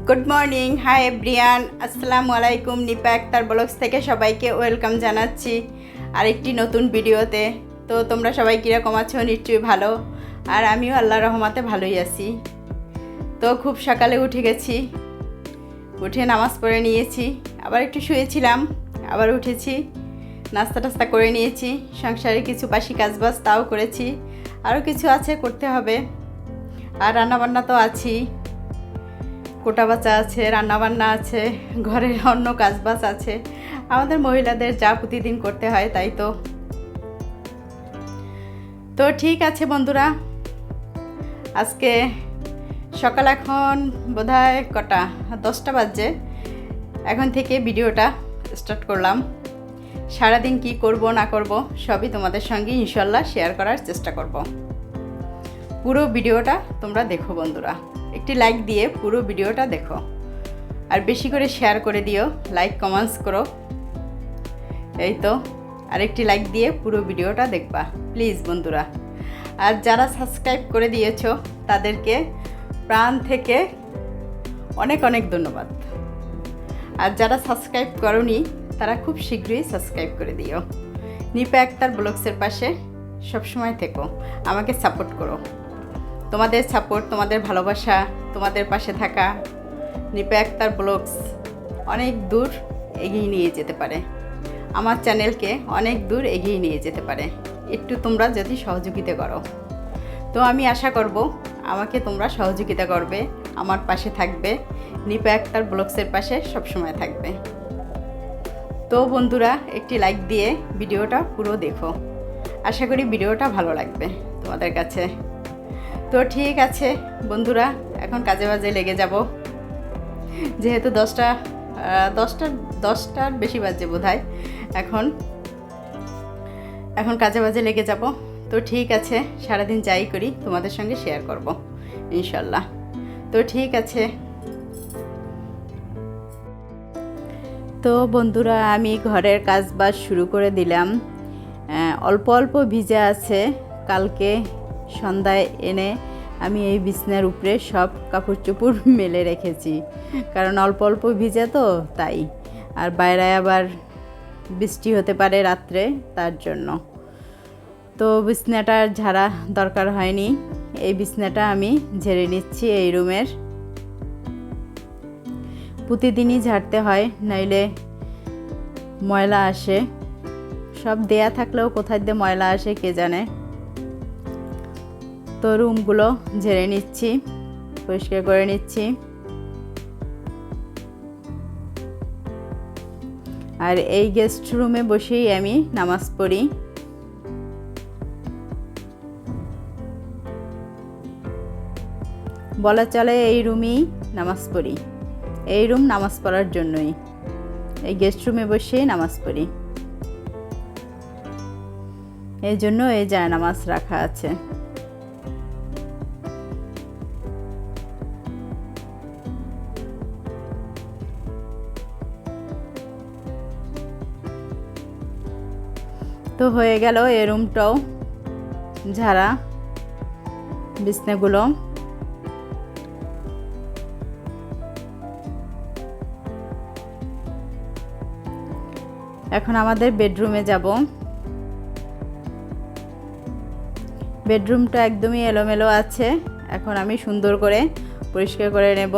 Good morning, hi everyone, আসসালামু আলাইকুম। Nipa Akter blogs থেকে সবাইকে ওয়েলকাম জানাচ্ছি আরেকটি নতুন ভিডিওতে। তো তোমরা সবাই কীরকম আছো? নিশ্চয়ই ভালো। আর আমিও আল্লাহর রহমতে ভালোই আছি। তো খুব সকালে উঠে গেছি, উঠে নামাজ পড়ে নিয়েছি, আবার একটু শুয়েছিলাম, আবার উঠেছি, নাস্তা টাস্তা করে নিয়েছি, সংসারে কিছু বাসি কাজবাজ তাও করেছি, আরও কিছু আছে করতে হবে। আর রান্নাবান্না তো আছেই, কোটা বাচ্চা আছে, রান্নাবান্না আছে, ঘরের অন্য কাজবাজ আছে, আমাদের মহিলাদের যা প্রতিদিন করতে হয় তাই। তো ঠিক আছে বন্ধুরা, আজকে সকাল এখন বোধহয় কটা 10টা বাজে, এখন থেকে ভিডিওটা স্টার্ট করলাম। সারাদিন কি করব না করব সবই তোমাদের সঙ্গে ইনশাল্লাহ শেয়ার করার চেষ্টা করব। পুরো ভিডিওটা তোমরা দেখো বন্ধুরা, একটি লাইক দিয়ে পুরো ভিডিওটা দেখো, আর বেশি করে শেয়ার করে দিও, লাইক কমেন্টস করো। এই তো, আরেকটি লাইক দিয়ে পুরো ভিডিওটা দেখবা প্লিজ বন্ধুরা। আর যারা সাবস্ক্রাইব করে দিয়েছো তাদেরকে প্রাণ থেকে অনেক অনেক ধন্যবাদ। আর যারা সাবস্ক্রাইব করোনি তারা খুব শীঘ্রই সাবস্ক্রাইব করে দিও। নিপা আক্তার ব্লগসের পাশে সবসময় থেকো, আমাকে সাপোর্ট করো। তোমাদের সাপোর্ট, তোমাদের ভালোবাসা, তোমাদের পাশে থাকা নিপা আক্তার ব্লগস অনেক দূর এগিয়ে নিয়ে যেতে পারে, আমার চ্যানেলকে অনেক দূর এগিয়ে নিয়ে যেতে পারে, একটু তোমরা যদি সহযোগিতা করো। তো আমি আশা করব আমাকে তোমরা সহযোগিতা করবে, আমার পাশে থাকবে, নিপা আক্তার ব্লগসের পাশে সবসময় থাকবে। তো বন্ধুরা, একটি লাইক দিয়ে ভিডিওটা পুরো দেখো, আশা করি ভিডিওটা ভালো লাগবে তোমাদের কাছে। তো ঠিক আছে বন্ধুরা, এখন কাজে বাজে লেগে যাব, যেহেতু 10টার বেশি বাজে বোধহয়, এখন কাজে বাজে লেগে যাব। তো ঠিক আছে, সারাদিন যাই করি তোমাদের সঙ্গে শেয়ার করব ইনশাল্লাহ। তো ঠিক আছে। তো বন্ধুরা, আমি ঘরের কাজ বাজ শুরু করে দিলাম। অল্প অল্প ভিজে আছে, কালকে সন্ধ্যায় এনে আমি এই বিছনার উপরে সব কাপড় চোপড় মেলে রেখেছি, কারণ অল্প অল্প ভিজে তো তাই। আর বাইরে আবার বৃষ্টি হতে পারে রাত্রে, তার জন্য। তো বিছনাটার ঝাড়া দরকার হয়নি, এই বিছনাটা আমি ঝেড়ে নিচ্ছি। এই রুমের প্রতিদিনই ঝাড়তে হয়, নইলে ময়লা আসে। সব দেয়া থাকলেও কোথায় দিয়ে ময়লা আসে কে জানে। তো রুমগুলো ঝেড়ে নিচ্ছি, পরিষ্কার করে নিচ্ছি। আর এই গেস্ট রুমে বসেই আমি নামাজ পড়ি। বলা চলে এই রুমেই নামাজ পড়ি, এই রুম নামাজ পড়ার জন্যই, এই গেস্ট রুমে বসেই নামাজ পড়ি, এই জন্য এই জায়নামাজ রাখা আছে। তো হয়ে গেল এই রুমটাও ঝাড়া, বিছনাগুলো। এখন আমাদের বেডরুমে যাব। বেডরুমটা একদমই এলোমেলো আছে, এখন আমি সুন্দর করে পরিষ্কার করে নেব,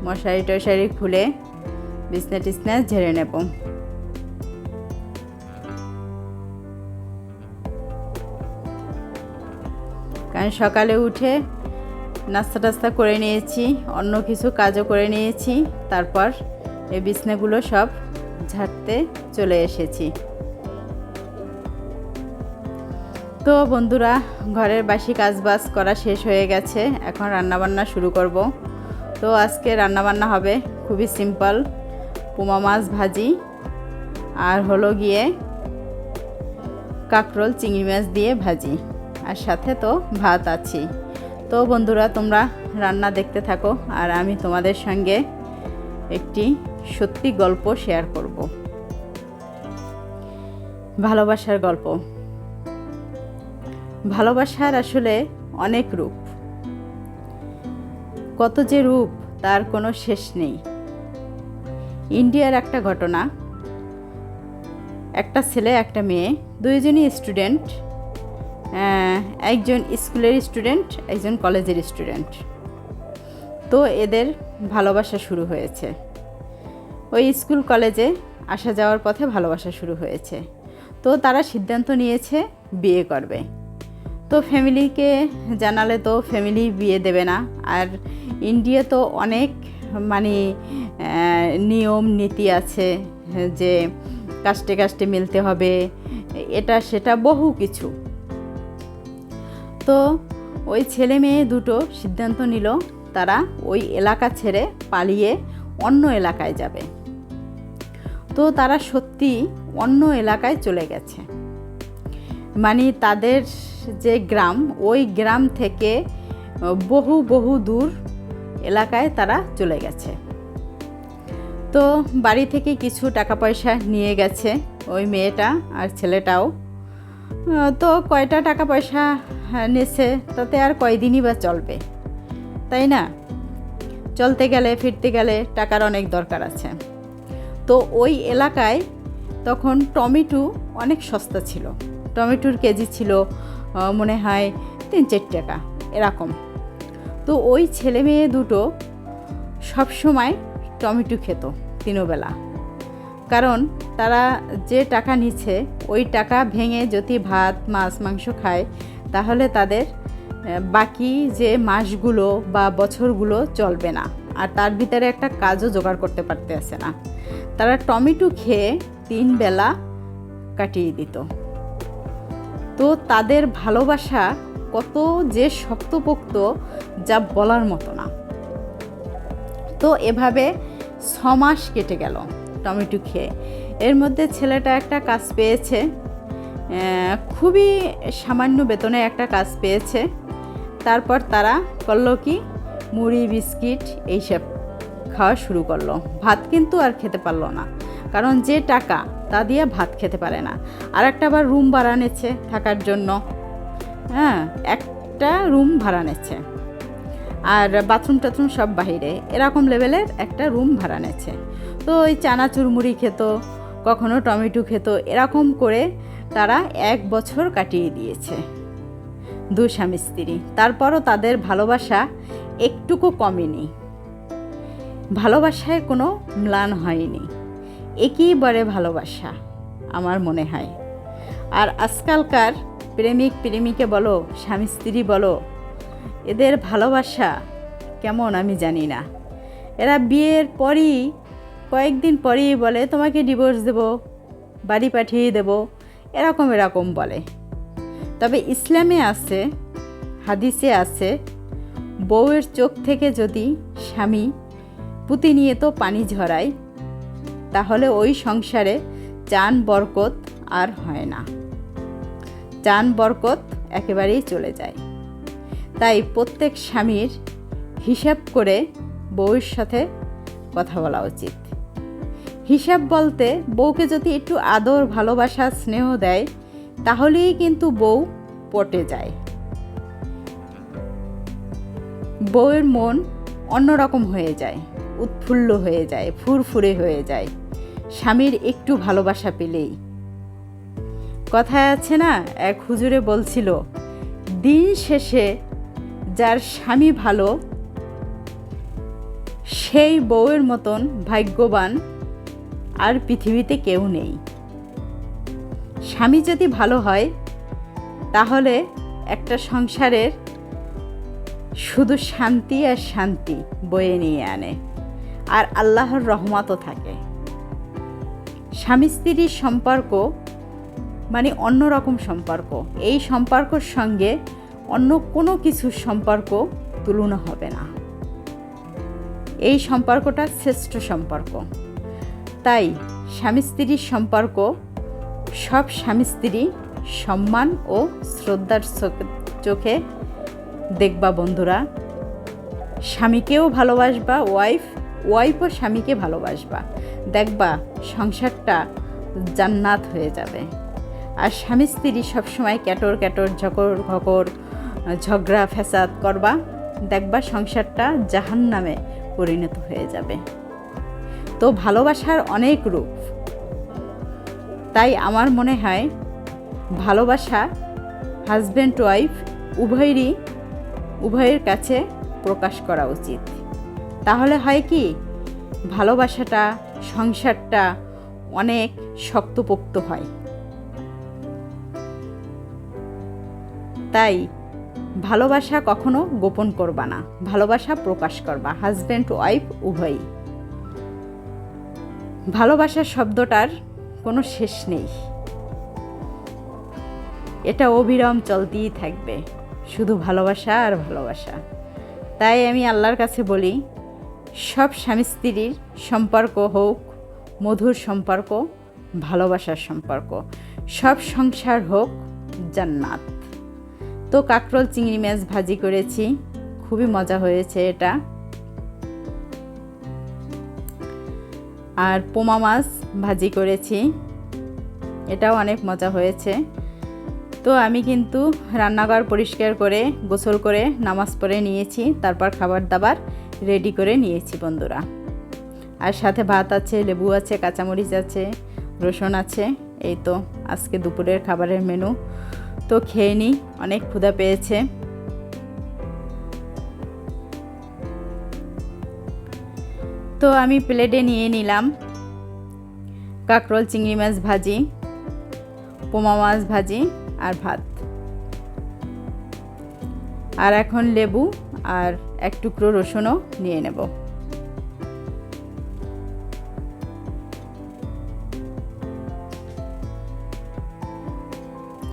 মশারি টশারি খুলে বিছনা টিছনা ঝেড়ে নেব। কারণ সকালে উঠে নাস্তা টাস্তা করে নিয়েছি, অন্য কিছু কাজও করে নিয়েছি, তারপর এই বিছনাগুলো সব ঝাড়তে চলে এসেছি। তো বন্ধুরা, ঘরের বাসি কাজবাজ করা শেষ হয়ে গেছে, এখন রান্নাবান্না শুরু করব। তো আজকে রান্নাবান্না হবে খুবই সিম্পল, পোমা মাছ ভাজি, আর হলো গিয়ে কাঁকরোল চিংড়ি মাছ দিয়ে ভাজি, আর সাথে তো ভাত আছে। তো বন্ধুরা, তোমরা রান্না দেখতে থাকো, আর আমি তোমাদের সঙ্গে একটি সত্যি গল্প শেয়ার করব, ভালোবাসার গল্প। ভালোবাসার আসলে অনেক রূপ, কত যে রূপ তার কোনো শেষ নেই। ইন্ডিয়ার একটা ঘটনা, একটা ছেলে একটা মেয়ে, দুইজনই স্টুডেন্ট, একজন স্কুলের স্টুডেন্ট, একজন কলেজের স্টুডেন্ট। তো এদের ভালোবাসা শুরু হয়েছে, ওই স্কুল কলেজে আসা যাওয়ার পথে ভালোবাসা শুরু হয়েছে। তো তারা সিদ্ধান্ত নিয়েছে বিয়ে করবে। তো ফ্যামিলিকে জানালে তো ফ্যামিলি বিয়ে দেবে না, আর ইন্ডিয়া তো অনেক মানে নিয়ম নীতি আছে যে কাস্টে কাস্টে মিলতে হবে, এটা সেটা বহু কিছু। তো ওই ছেলে মেয়ে দুটো সিদ্ধান্ত নিল তারা ওই এলাকা ছেড়ে পালিয়ে অন্য এলাকায় যাবে। তো তারা সত্যি অন্য এলাকায় চলে গেছে, মানে তাদের যে গ্রাম, ওই গ্রাম থেকে বহু বহু দূর এলাকায় তারা চলে গেছে। তো বাড়ি থেকে কিছু টাকা পয়সা নিয়ে গেছে ওই মেয়েটা আর ছেলেটাও। তো কয়টা টাকা পয়সা নেছে তাতে আর কয়দিনই বা চলবে, তাই না? চলতে গেলে ফিরতে গেলে টাকার অনেক দরকার আছে। তো ওই এলাকায় তখন টমেটো অনেক সস্তা ছিল, টমেটোর কেজি ছিল মনে হয় 3-4 টাকা এরকম। তো ওই ছেলে মেয়ে দুটো সবসময় টমেটো খেত তিনবেলা, কারণ তারা যে টাকা নিচ্ছে ওই টাকা ভেঙে যদি ভাত মাছ মাংস খায় তাহলে তাদের বাকি যে মাসগুলো বা বছরগুলো চলবে না, আর তার ভিতরে একটা কাজও জোগাড় করতে পারতেছে না। তারা টমেটো খেয়ে 3 বেলা কাটিয়ে দিত। তো তাদের ভালোবাসা কত যে শক্তপোক্ত যা বলার মতো না। তো এভাবে 6 মাস কেটে গেল টমেটো খেয়ে। এর মধ্যে ছেলেটা একটা কাজ পেয়েছে, খুবই সামান্য বেতনে একটা কাজ পেয়েছে। তারপর তারা করলো কি, মুড়ি বিস্কিট এইসব খাওয়া শুরু করলো। ভাত কিন্তু আর খেতে পারলো না, কারণ যে টাকা তা দিয়ে ভাত খেতে পারে না। আর একটা আবার রুম ভাড়া নিচ্ছে থাকার জন্য, একটা রুম ভাড়া নিচ্ছে, আর বাথরুম টাথরুম সব বাহিরে, এরকম লেভেলের একটা রুম ভাড়া নিচ্ছে। তো ওই চানাচুর মুড়ি খেত, কখনো টমেটো খেত, এরকম করে তারা 1 বছর কাটিয়ে দিয়েছে 2 স্বামী স্ত্রী। তারপরও তাদের ভালোবাসা একটুকু কমেনি, ভালোবাসায় কোনো ম্লান হয়নি, একেবারে ভালোবাসা আমার মনে হয়। আর আজকালকার প্রেমিক প্রেমিকা বলো, স্বামী স্ত্রী বলো, এদের ভালোবাসা কেমন আমি জানি না। এরা বিয়ের পরই কয়েকদিন পরেই বলে তোমাকে ডিভোর্স দেব, বাড়ি পাঠিয়ে দেব, এরকম বলে। তবে ইসলামে আছে, হাদিসে আছে, বউয়ের চোখ থেকে যদি স্বামী প্রতিনিয়ত পানি ঝরায় তাহলে ওই সংসারে জান বরকত আর হয় না, জান বরকত একেবারেই চলে যায়। তাই প্রত্যেক স্বামীর হিসাব করে বউয়ের সাথে কথা বলা উচিত। হিসাব বলতে বউকে যদি একটু আদর ভালোবাসা স্নেহ দেয় তাহলেই কিন্তু বউ পটে যায়, বউয়ের মন অন্যরকম হয়ে যায়, উৎফুল্ল হয়ে যায়, ফুরফুরে হয়ে যায় স্বামীর একটু ভালোবাসা পেলেই। কথায় আছে না, এক হুজুরে বলছিল, দিন শেষে যার স্বামী ভালো সেই বউয়ের মতন ভাগ্যবান আর পৃথিবীতে কেউ নেই। স্বামী যদি ভালো হয় তাহলে একটা সংসারের শুধু শান্তি আর শান্তি বয়ে নিয়ে আনে, আর আল্লাহর রহমতও থাকে। স্বামী স্ত্রীর সম্পর্ক মানে অন্যরকম সম্পর্ক, এই সম্পর্কের সঙ্গে অন্য কোনো কিছুর সম্পর্ক তুলনা হবে না। এই সম্পর্কটা শ্রেষ্ঠ সম্পর্ক। তাই স্বামী স্ত্রীর সম্পর্ক সব স্বামী স্ত্রী সম্মান ও শ্রদ্ধার চোখে দেখবা বন্ধুরা। স্বামীকেও ভালোবাসবা, ওয়াইফও স্বামীকে ভালোবাসবা, দেখবা সংসারটা জান্নাত হয়ে যাবে। আর স্বামী স্ত্রী সবসময় ক্যাটর ক্যাটর ঝকর ঘকর ঝগড়া ফ্যাসাদ করবা, দেখবা সংসারটা জাহান্নামে পরিণত হয়ে যাবে। তো ভালোবাসার অনেক রূপ, তাই আমার মনে হয় ভালোবাসা হাজব্যান্ড ওয়াইফ উভয়ের কাছে প্রকাশ করা উচিত। তাহলে হয় কি, ভালোবাসাটা, সংসারটা অনেক শক্তপোক্ত হয়। তাই ভালোবাসা কখনো গোপন করবা না, ভালোবাসা প্রকাশ করবা, হাজব্যান্ড ওয়াইফ উভয়ই। ভালোবাসা শব্দটার কোনো শেষ নেই, এটা অবিরাম চলতেই থাকবে, শুধু ভালোবাসা আর ভালোবাসা। তাই আমি আল্লাহর কাছে বলি, সব স্বামী স্ত্রীর সম্পর্ক হোক মধুর সম্পর্ক, ভালোবাসার সম্পর্ক, সব সংসার হোক জান্নাত। তো কাঁকরোল চিংড়ি মাছ ভাজি করেছি, খুবই মজা হয়েছে এটা। আর পোমা মাছ ভাজি করেছি, এটাও অনেক মজা হয়েছে। তো আমি কিন্তু রান্নাঘর পরিষ্কার করে গোসল করে নামাজ পড়ে নিয়েছি, তারপর খাবার দাবার রেডি করে নিয়েছি বন্ধুরা। আর সাথে ভাত আছে, লেবু আছে, কাঁচামরিচ আছে, রসুন আছে। এই তো আজকে দুপুরের খাবারের মেনু। তো খেয়ে নিই, অনেক ক্ষুধা পেয়েছে। তো আমি প্লেটে নিয়ে নিলাম কাঁকরোল চিংড়ি মাছ ভাজি, পোমা মাছ ভাজি আর ভাত। আর এখন লেবু আর এক টুকরো রসুনও নিয়ে নেব।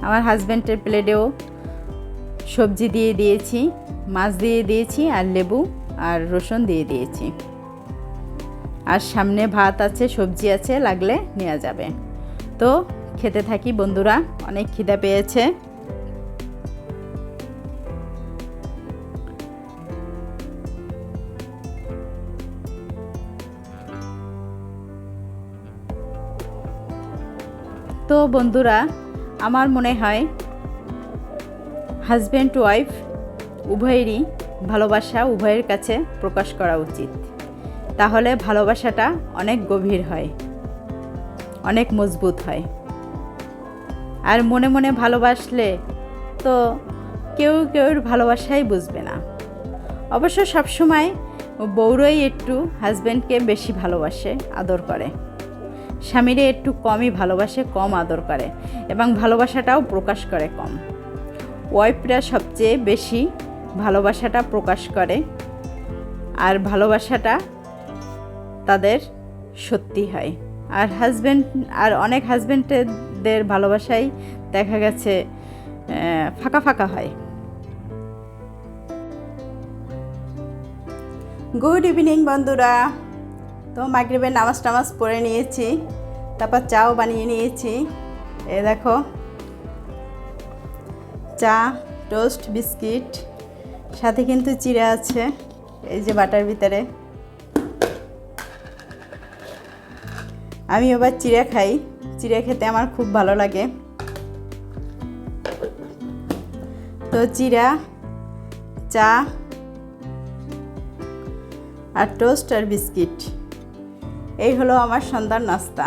আমার হাজব্যান্ডের প্লেটেও সবজি দিয়ে দিয়েছি, মাছ দিয়ে দিয়েছি, আর লেবু আর রসুন দিয়ে দিয়েছি। আর সামনে ভাত আছে, সবজি আছে, লাগলে নেওয়া যাবে। তো খেতে থাকি বন্ধুরা, অনেক খিদা পেয়েছে। তো বন্ধুরা, আমার মনে হয় হাজব্যান্ড ওয়াইফ উভয়েরই ভালোবাসা উভয়ের কাছে প্রকাশ করা উচিত। তাহলে ভালোবাসাটা অনেক গভীর হয়, অনেক মজবুত হয়। আর মনে মনে ভালোবাসলে তো কেউর ভালোবাসাই বুঝবে না। অবশ্য সবসময় বউরাই একটু হাজব্যান্ডকে বেশি ভালোবাসে, আদর করে, স্বামীরে একটু কমই ভালোবাসে, কম আদর করে, এবং ভালোবাসাটাও প্রকাশ করে কম। ওয়াইফরা সবচেয়ে বেশি ভালোবাসাটা প্রকাশ করে, আর ভালোবাসাটা তাদের সত্যি হয়। আর অনেক হাজব্যান্ডদের ভালোবাসাই দেখা গেছে ফাঁকা ফাঁকা হয়। গুড ইভিনিং বন্ধুরা। তো মাগরিবের নামাজ টামাজ পড়ে নিয়েছি, তারপর চাও বানিয়ে নিয়েছি। এ দেখো, চা, টোস্ট, বিস্কিট, সাথে কিন্তু চিড়া আছে, এই যে বাটার ভিতরে। আমি আবার চিড়া খাই, চিড়া খেতে আমার খুব ভালো লাগে। তো চিড়া, চা আর টোস্ট আর বিস্কিট, এই হলো আমার সন্ধ্যার নাস্তা।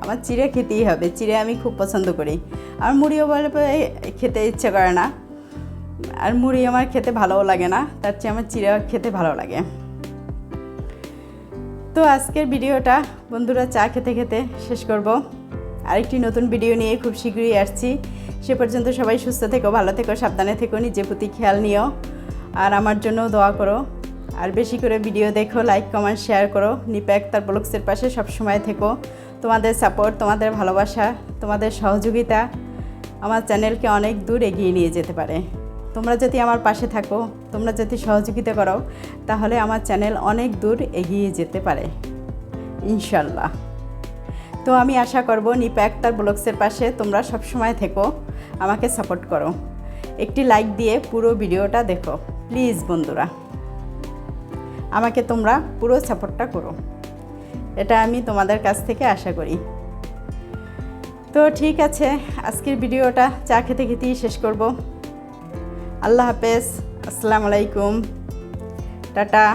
আমার চিড়া খেতেই হবে, চিড়া আমি খুব পছন্দ করি। আর মুড়িও বলে খেতে ইচ্ছে করে না, আর মুড়ি আমার খেতে ভালোও লাগে না, তার চেয়ে আমার চিড়া খেতে ভালো লাগে। তো আজকের ভিডিওটা বন্ধুরা চা খেতে খেতে শেষ করব। আরেকটি নতুন ভিডিও নিয়ে খুব শীঘ্রই আসছি। সে পর্যন্ত সবাই সুস্থ থেকো, ভালো থেকো, সাবধানে থেকো, নিজের প্রতি খেয়াল নিও, আর আমার জন্যও দোয়া করো। আর বেশি করে ভিডিও দেখো, লাইক কমেন্ট শেয়ার করো। নিপা আক্তার ব্লগসের পাশে সবসময় থেকো। তোমাদের সাপোর্ট, তোমাদের ভালোবাসা, তোমাদের সহযোগিতা আমার চ্যানেলকে অনেক দূর এগিয়ে নিয়ে যেতে পারে। তোমরা যদি আমার পাশে থাকো, তোমরা যদি সহযোগিতা করো, তাহলে আমার চ্যানেল অনেক দূর এগিয়ে যেতে পারে ইনশাল্লাহ। তো আমি আশা করব নিপা আক্তার ব্লগসের পাশে তোমরা সবসময় থেকো, আমাকে সাপোর্ট করো। একটি লাইক দিয়ে পুরো ভিডিওটা দেখো প্লিজ বন্ধুরা, আমাকে তোমরা পুরো সাপোর্টটা করো, এটা আমি তোমাদের কাছ থেকে আশা করি। তো ঠিক আছে, আজকের ভিডিওটা চা খেতে খেতেই শেষ করব। আল্লাহ হাফেজ, আসসালামু আলাইকুম, টাটা।